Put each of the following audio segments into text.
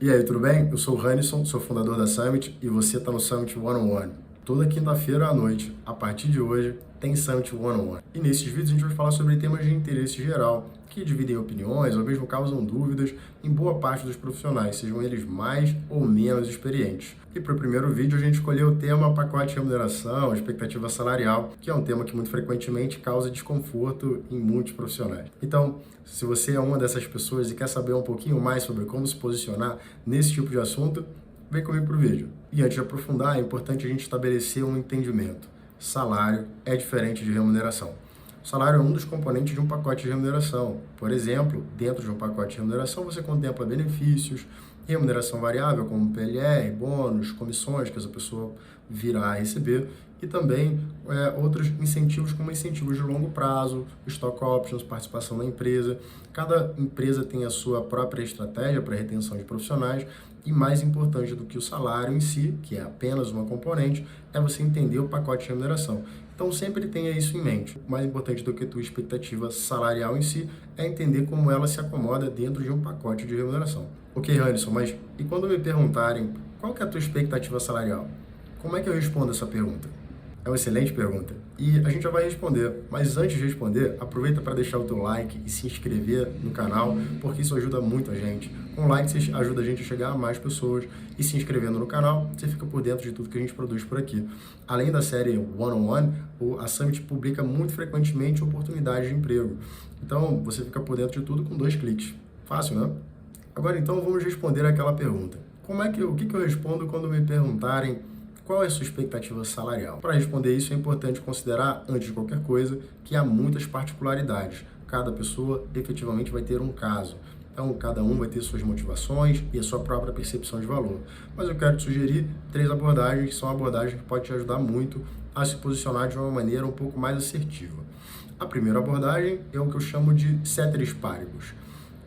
E aí, tudo bem? Eu sou o Hannisson, sou fundador da Summit e você está no Summit One-on-One. Toda quinta-feira à noite, a partir de hoje, tem Summit One-on-One. E nesses vídeos a gente vai falar sobre temas de interesse geral, que dividem opiniões ou mesmo causam dúvidas em boa parte dos profissionais, sejam eles mais ou menos experientes. E para o primeiro vídeo a gente escolheu o tema pacote de remuneração, expectativa salarial, que é um tema que muito frequentemente causa desconforto em muitos profissionais. Então, se você é uma dessas pessoas e quer saber um pouquinho mais sobre como se posicionar nesse tipo de assunto, vem comigo para o vídeo. E antes de aprofundar, é importante a gente estabelecer um entendimento. Salário é diferente de remuneração. O salário é um dos componentes de um pacote de remuneração. Por exemplo, dentro de um pacote de remuneração, você contempla benefícios, remuneração variável, como PLR, bônus, comissões que essa pessoa virá a receber, e também outros incentivos, como incentivos de longo prazo, stock options, participação na empresa. Cada empresa tem a sua própria estratégia para a retenção de profissionais, e mais importante do que o salário em si, que é apenas uma componente, é você entender o pacote de remuneração. Então sempre tenha isso em mente. O mais importante do que a tua expectativa salarial em si é entender como ela se acomoda dentro de um pacote de remuneração. Ok, Hannisson, mas e quando me perguntarem qual que é a tua expectativa salarial? Como é que eu respondo essa pergunta? É uma excelente pergunta. E a gente já vai responder, mas antes de responder, aproveita para deixar o teu like e se inscrever no canal, porque isso ajuda muito a gente. Com like você ajuda a gente a chegar a mais pessoas e se inscrevendo no canal, você fica por dentro de tudo que a gente produz por aqui. Além da série One-on-One, a Summit publica muito frequentemente oportunidades de emprego. Então, você fica por dentro de tudo com 2 cliques. Fácil, né? Agora, então, vamos responder aquela pergunta. O que eu respondo quando me perguntarem qual é a sua expectativa salarial? Para responder isso, é importante considerar, antes de qualquer coisa, que há muitas particularidades. Cada pessoa efetivamente vai ter um caso. Então, cada um vai ter suas motivações e a sua própria percepção de valor. Mas eu quero te sugerir 3 abordagens, que são abordagens que podem te ajudar muito a se posicionar de uma maneira um pouco mais assertiva. A primeira abordagem é o que eu chamo de ceteris paribus.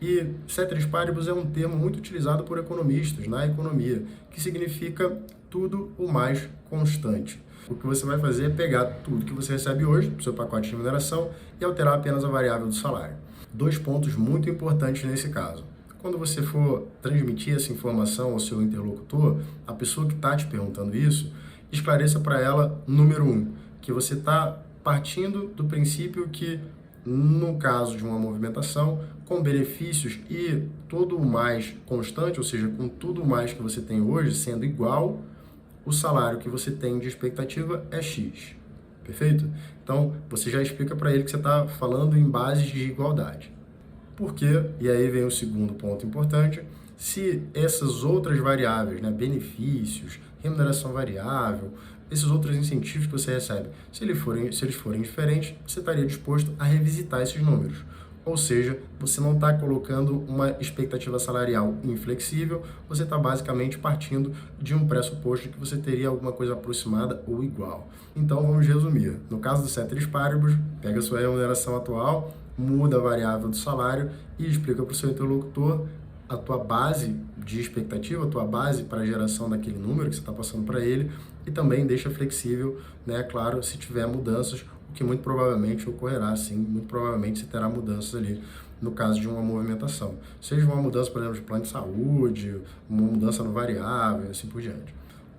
E ceteris paribus é um termo muito utilizado por economistas na economia, que significa tudo o mais constante. O que você vai fazer é pegar tudo que você recebe hoje, seu pacote de remuneração, e alterar apenas a variável do salário. 2 pontos muito importantes nesse caso. Quando você for transmitir essa informação ao seu interlocutor, a pessoa que está te perguntando isso, esclareça para ela, número 1, que você está partindo do princípio que, no caso de uma movimentação, com benefícios e tudo o mais constante, ou seja, com tudo o mais que você tem hoje sendo igual, o salário que você tem de expectativa é X. Perfeito? Então, você já explica para ele que você está falando em bases de igualdade. Por quê? E aí vem o segundo ponto importante. Se essas outras variáveis, benefícios, remuneração variável, esses outros incentivos que você recebe, se eles forem diferentes, você estaria disposto a revisitar esses números. Ou seja, você não está colocando uma expectativa salarial inflexível, você está basicamente partindo de um pressuposto que você teria alguma coisa aproximada ou igual. Então, vamos resumir. No caso do ceteris paribus, pega a sua remuneração atual, muda a variável do salário e explica para o seu interlocutor a tua base de expectativa, a tua base para a geração daquele número que você está passando para ele, e também deixa flexível, claro, se tiver mudanças, o que muito provavelmente ocorrerá, sim, muito provavelmente você terá mudanças ali no caso de uma movimentação. Seja uma mudança, por exemplo, de plano de saúde, uma mudança no variável, assim por diante.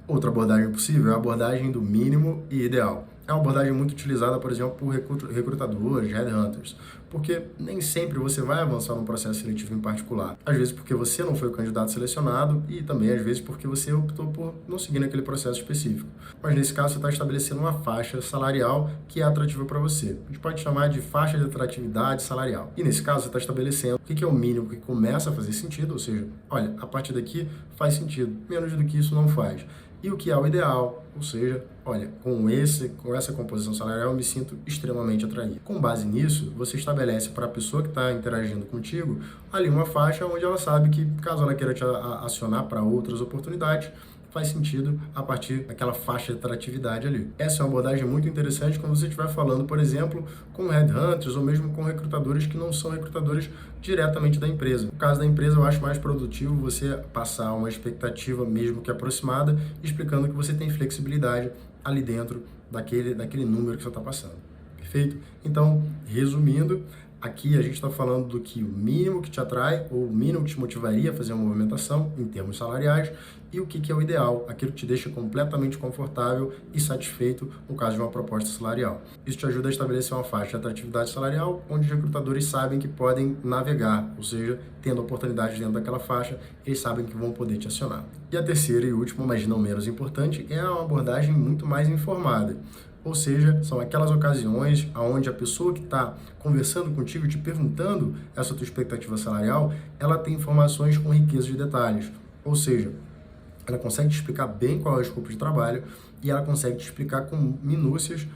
Outra abordagem possível é a abordagem do mínimo e ideal. É uma abordagem muito utilizada, por exemplo, por recrutadores, headhunters, porque nem sempre você vai avançar num processo seletivo em particular. Às vezes porque você não foi o candidato selecionado e também às vezes porque você optou por não seguir naquele processo específico. Mas nesse caso você está estabelecendo uma faixa salarial que é atrativa para você. A gente pode chamar de faixa de atratividade salarial. E nesse caso você está estabelecendo o que é o mínimo que começa a fazer sentido, ou seja, olha, a partir daqui faz sentido, menos do que isso não faz. E o que é o ideal, ou seja, olha, com essa composição salarial eu me sinto extremamente atraído. Com base nisso, você estabelece para a pessoa que está interagindo contigo ali uma faixa onde ela sabe que, caso ela queira te acionar para outras oportunidades, faz sentido a partir daquela faixa de atratividade ali. Essa é uma abordagem muito interessante quando você estiver falando, por exemplo, com headhunters ou mesmo com recrutadores que não são recrutadores diretamente da empresa. No caso da empresa, eu acho mais produtivo você passar uma expectativa mesmo que aproximada, explicando que você tem flexibilidade ali dentro daquele número que você está passando. Perfeito? Então, resumindo, Aqui a gente está falando do que o mínimo que te atrai ou o mínimo que te motivaria a fazer uma movimentação em termos salariais e o que é o ideal, aquilo que te deixa completamente confortável e satisfeito no caso de uma proposta salarial. Isso te ajuda a estabelecer uma faixa de atratividade salarial onde os recrutadores sabem que podem navegar, ou seja, tendo oportunidades dentro daquela faixa, eles sabem que vão poder te acionar. E a terceira e última, mas não menos importante, é uma abordagem muito mais informada. Ou seja, são aquelas ocasiões onde a pessoa que está conversando contigo, te perguntando essa tua expectativa salarial, ela tem informações com riqueza de detalhes. Ou seja, ela consegue te explicar bem qual é o escopo de trabalho e ela consegue te explicar com minúcias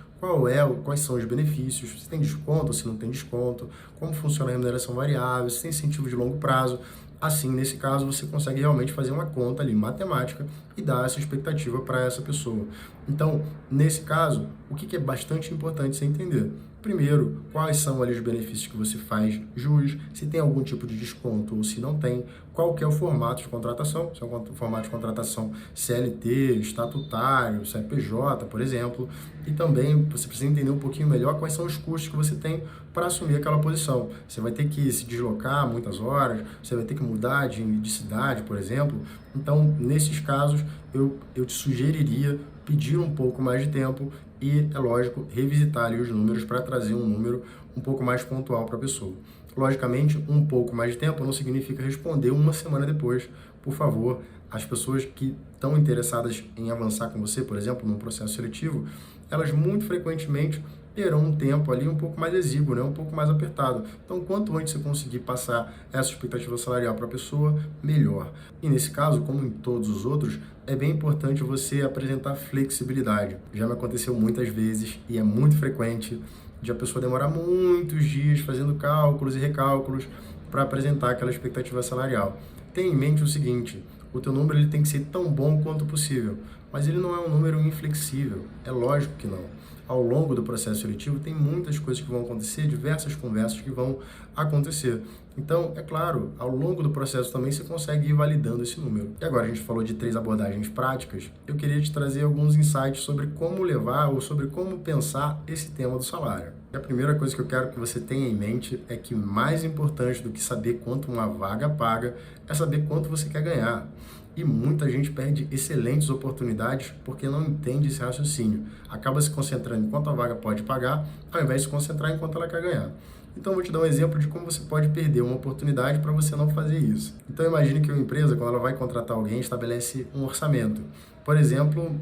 quais são os benefícios, se tem desconto, se não tem desconto, como funciona a remuneração variável, se tem incentivo de longo prazo. Assim, nesse caso, você consegue realmente fazer uma conta ali matemática e dar essa expectativa para essa pessoa. Então, nesse caso, o que é bastante importante você entender? Primeiro, quais são ali os benefícios que você faz jus, se tem algum tipo de desconto ou se não tem, qual que é o formato de contratação, se é um formato de contratação CLT, estatutário, CNPJ, por exemplo, e também você precisa entender um pouquinho melhor quais são os custos que você tem para assumir aquela posição. Você vai ter que se deslocar muitas horas, você vai ter que mudar de cidade, por exemplo. Então, nesses casos, eu te sugeriria pedir um pouco mais de tempo e, é lógico, revisitar ali os números para trazer um número um pouco mais pontual para a pessoa. Logicamente, um pouco mais de tempo não significa responder uma semana depois. Por favor, as pessoas que estão interessadas em avançar com você, por exemplo, num processo seletivo, elas muito frequentemente terão um tempo ali um pouco mais exíguo, né? Um pouco mais apertado. Então, quanto antes você conseguir passar essa expectativa salarial para a pessoa, melhor. E nesse caso, como em todos os outros, é bem importante você apresentar flexibilidade. Já me aconteceu muitas vezes e é muito frequente de a pessoa demorar muitos dias fazendo cálculos e recálculos para apresentar aquela expectativa salarial. Tenha em mente o seguinte: o teu número ele tem que ser tão bom quanto possível, mas ele não é um número inflexível, é lógico que não. Ao longo do processo seletivo tem muitas coisas que vão acontecer, diversas conversas que vão acontecer. Então, é claro, ao longo do processo também você consegue ir validando esse número. E agora a gente falou de 3 abordagens práticas, eu queria te trazer alguns insights sobre como levar ou sobre como pensar esse tema do salário. E a primeira coisa que eu quero que você tenha em mente é que mais importante do que saber quanto uma vaga paga é saber quanto você quer ganhar. E muita gente perde excelentes oportunidades porque não entende esse raciocínio. Acaba se concentrando em quanto a vaga pode pagar, ao invés de se concentrar em quanto ela quer ganhar. Então, eu vou te dar um exemplo de como você pode perder uma oportunidade para você não fazer isso. Então, imagine que uma empresa, quando ela vai contratar alguém, estabelece um orçamento. Por exemplo,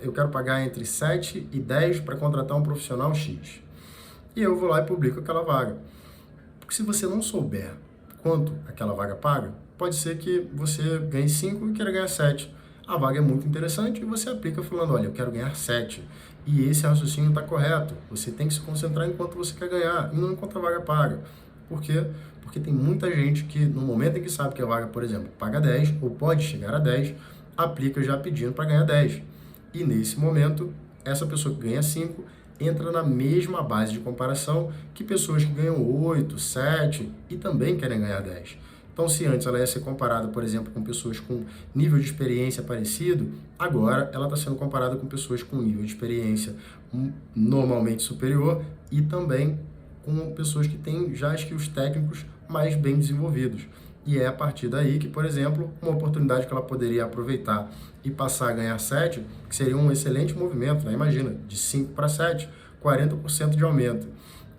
eu quero pagar entre 7 e 10 para contratar um profissional X. E eu vou lá e publico aquela vaga. Porque se você não souber quanto aquela vaga paga, pode ser que você ganhe 5 e queira ganhar 7. A vaga é muito interessante e você aplica falando, olha, eu quero ganhar 7. E esse raciocínio está correto. Você tem que se concentrar em quanto você quer ganhar e não em quanto a vaga paga. Por quê? Porque tem muita gente que, no momento em que sabe que a vaga, por exemplo, paga 10 ou pode chegar a 10, aplica já pedindo para ganhar 10. E nesse momento, essa pessoa que ganha 5 entra na mesma base de comparação que pessoas que ganham 8, 7 e também querem ganhar 10. Então, se antes ela ia ser comparada, por exemplo, com pessoas com nível de experiência parecido, agora ela está sendo comparada com pessoas com nível de experiência normalmente superior e também com pessoas que têm já skills técnicos mais bem desenvolvidos. E é a partir daí que, por exemplo, uma oportunidade que ela poderia aproveitar e passar a ganhar 7, que seria um excelente movimento, né? Imagina, de 5 para 7, 40% de aumento.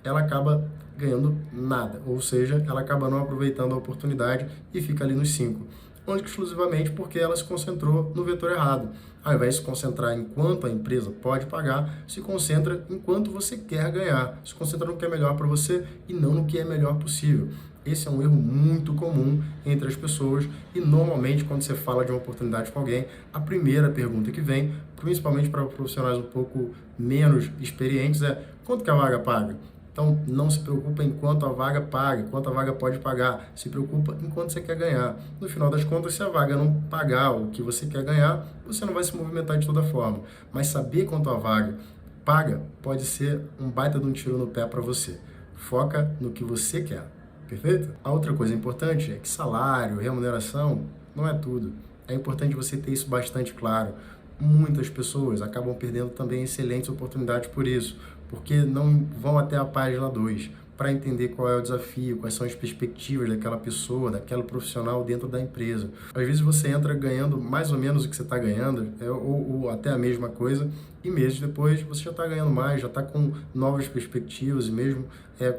Ela acaba ganhando nada, ou seja, ela acaba não aproveitando a oportunidade e fica ali nos 5. Única exclusivamente porque ela se concentrou no vetor errado. Ao invés de se concentrar em quanto a empresa pode pagar, se concentra em quanto você quer ganhar. Se concentra no que é melhor para você e não no que é melhor possível. Esse é um erro muito comum entre as pessoas e normalmente quando você fala de uma oportunidade com alguém, a primeira pergunta que vem, principalmente para profissionais um pouco menos experientes, é quanto que a vaga paga? Então, não se preocupa em quanto a vaga paga, quanto a vaga pode pagar. Se preocupa em quanto você quer ganhar. No final das contas, se a vaga não pagar o que você quer ganhar, você não vai se movimentar de toda forma. Mas saber quanto a vaga paga pode ser um baita de um tiro no pé para você. Foca no que você quer. Perfeito? A outra coisa importante é que salário, remuneração, não é tudo. É importante você ter isso bastante claro. Muitas pessoas acabam perdendo também excelentes oportunidades por isso, porque não vão até a página 2, para entender qual é o desafio, quais são as perspectivas daquela pessoa, daquela profissional dentro da empresa. Às vezes você entra ganhando mais ou menos o que você está ganhando, ou até a mesma coisa, e meses depois você já está ganhando mais, já está com novas perspectivas e mesmo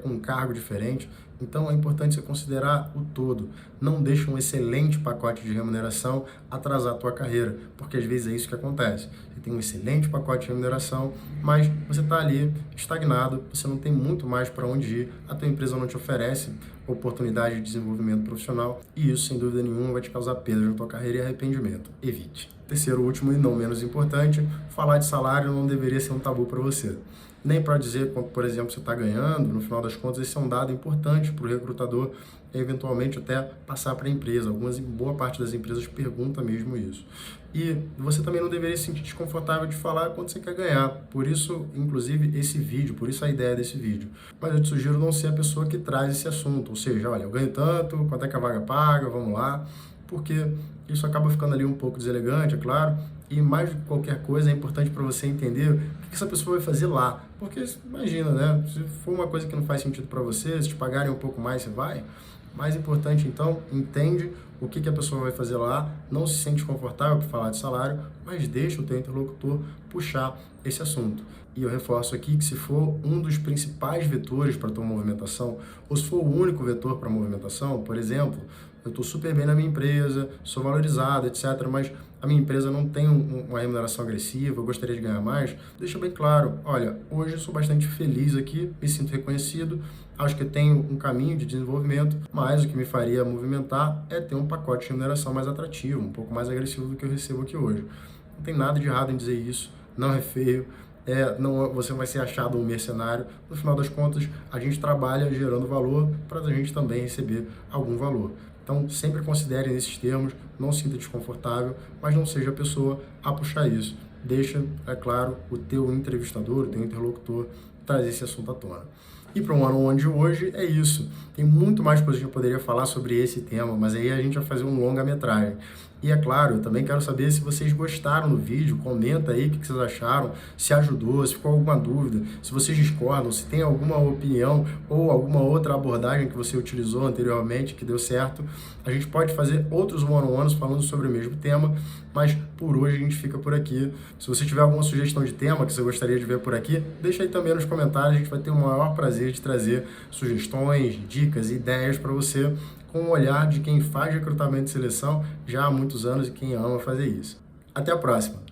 com um cargo diferente. Então é importante você considerar o todo. Não deixe um excelente pacote de remuneração atrasar a tua carreira, porque às vezes é isso que acontece. Você tem um excelente pacote de remuneração, mas você está ali estagnado, você não tem muito mais para onde ir, a tua empresa não te oferece oportunidade de desenvolvimento profissional e isso, sem dúvida nenhuma, vai te causar perda na tua carreira e arrependimento. Evite. Terceiro, último e não menos importante, falar de salário não deveria ser um tabu para você. Nem para dizer quanto, por exemplo, você está ganhando, no final das contas, esse é um dado importante para o recrutador, eventualmente até passar para a empresa. Boa parte das empresas pergunta mesmo isso. E você também não deveria se sentir desconfortável de falar quanto você quer ganhar. Por isso, inclusive, esse vídeo, por isso a ideia desse vídeo. Mas eu te sugiro não ser a pessoa que traz esse assunto. Ou seja, olha, eu ganho tanto, quanto é que a vaga paga, vamos lá. Porque isso acaba ficando ali um pouco deselegante, é claro. E mais do que qualquer coisa, é importante para você entender o que essa pessoa vai fazer lá. Porque, imagina, né? Se for uma coisa que não faz sentido para você, se te pagarem um pouco mais, você vai. Mais importante, então, entende o que a pessoa vai fazer lá, não se sente confortável para falar de salário, mas deixa o teu interlocutor puxar esse assunto. E eu reforço aqui que se for um dos principais vetores para a tua movimentação, ou se for o único vetor para a movimentação, por exemplo, eu estou super bem na minha empresa, sou valorizado, etc., mas a minha empresa não tem uma remuneração agressiva, eu gostaria de ganhar mais, deixa bem claro, olha, hoje eu sou bastante feliz aqui, me sinto reconhecido, acho que tenho um caminho de desenvolvimento, mas o que me faria movimentar é ter um pacote de remuneração mais atrativo, um pouco mais agressivo do que eu recebo aqui hoje. Não tem nada de errado em dizer isso, não é feio, não, você vai ser achado um mercenário. No final das contas, a gente trabalha gerando valor para a gente também receber algum valor. Então, sempre considere nesses termos, não se sinta desconfortável, mas não seja a pessoa a puxar isso. Deixa, é claro, o teu entrevistador, o teu interlocutor, trazer esse assunto à tona. E para o one-on-one de hoje é isso. Tem muito mais coisas que eu poderia falar sobre esse tema, mas aí a gente vai fazer um longa-metragem. E é claro, eu também quero saber se vocês gostaram do vídeo, comenta aí o que vocês acharam, se ajudou, se ficou alguma dúvida, se vocês discordam, se tem alguma opinião ou alguma outra abordagem que você utilizou anteriormente que deu certo. A gente pode fazer outros one-on-ones falando sobre o mesmo tema, mas por hoje a gente fica por aqui. Se você tiver alguma sugestão de tema que você gostaria de ver por aqui, deixa aí também nos comentários, a gente vai ter o maior prazer de trazer sugestões, dicas, ideias para você com o olhar de quem faz recrutamento e seleção já há muitos anos e quem ama fazer isso. Até a próxima!